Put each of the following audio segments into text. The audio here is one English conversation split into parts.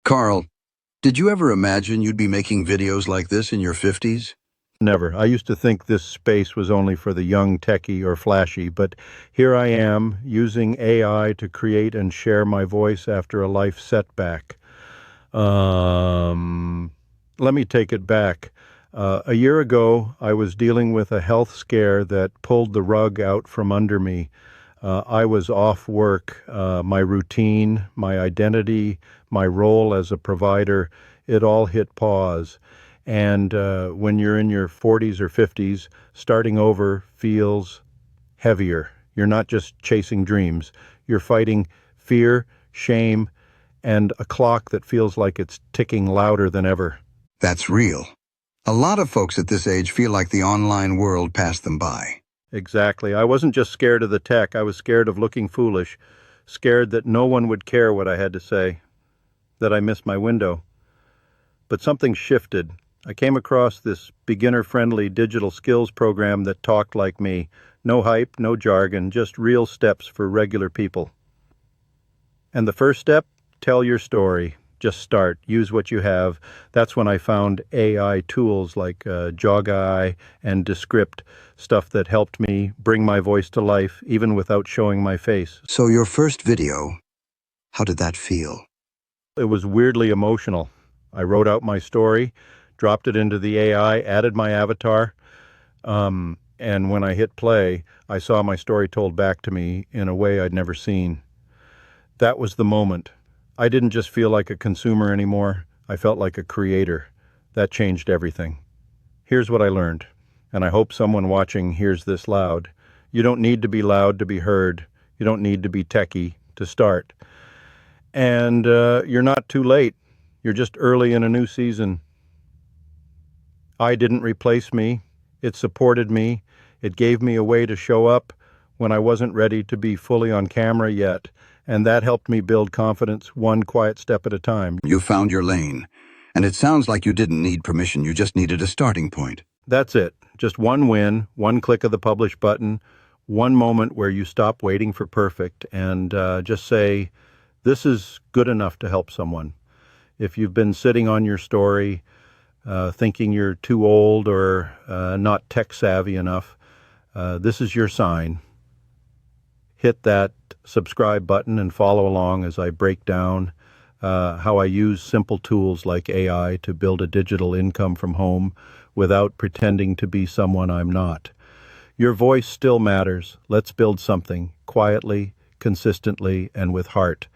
Carl, did you ever imagine you'd be making videos like this in your 50s? Never. I used to think this space was only for the young techie or flashy, but here I am using AI to create and share my voice after a life setback. Let me take it back. A year ago, I was dealing with a health scare that pulled the rug out from under me. I was off work. My routine, my identity, my role as a provider, it all hit pause. And when you're in your 40s or 50s, starting over feels heavier. You're not just chasing dreams. You're fighting fear, shame, and a clock that feels like it's ticking louder than ever. That's real. A lot of folks at this age feel like the online world passed them by. Exactly. I wasn't just scared of the tech. I was scared of looking foolish, scared that no one would care what I had to say, that I missed my window. But something shifted. I came across this beginner-friendly digital skills program that talked like me. No hype, no jargon, just real steps for regular people. And the first step? Tell your story. Just start. Use what you have. That's when I found AI tools like Jogai and Descript, stuff that helped me bring my voice to life, even without showing my face. So your first video, how did that feel? It was weirdly emotional. I wrote out my story, dropped it into the AI, added my avatar, and when I hit play, I saw my story told back to me in a way I'd never seen. That was the moment. I didn't just feel like a consumer anymore. I felt like a creator. That changed everything. Here's what I learned, and I hope someone watching hears this loud. You don't need to be loud to be heard. You don't need to be techie to start. And you're not too late. You're just early in a new season. I didn't replace me. It supported me. It gave me a way to show up when I wasn't ready to be fully on camera yet. And that helped me build confidence one quiet step at a time. You found your lane, and it sounds like you didn't need permission, you just needed a starting point. That's it. Just one win, one click of the publish button, one moment where you stop waiting for perfect and just say, this is good enough to help someone. If you've been sitting on your story, thinking you're too old or not tech savvy enough, this is your sign. Hit that subscribe button and follow along as I break down how I use simple tools like AI to build a digital income from home without pretending to be someone I'm not. Your voice still matters. Let's build something quietly, consistently, and with heart.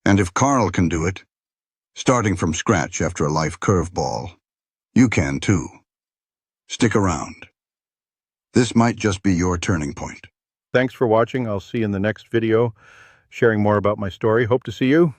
And if Carl can do it, starting from scratch after a life curveball, you can too. Stick around. This might just be your turning point. Thanks for watching. I'll see you in the next video, sharing more about my story. Hope to see you.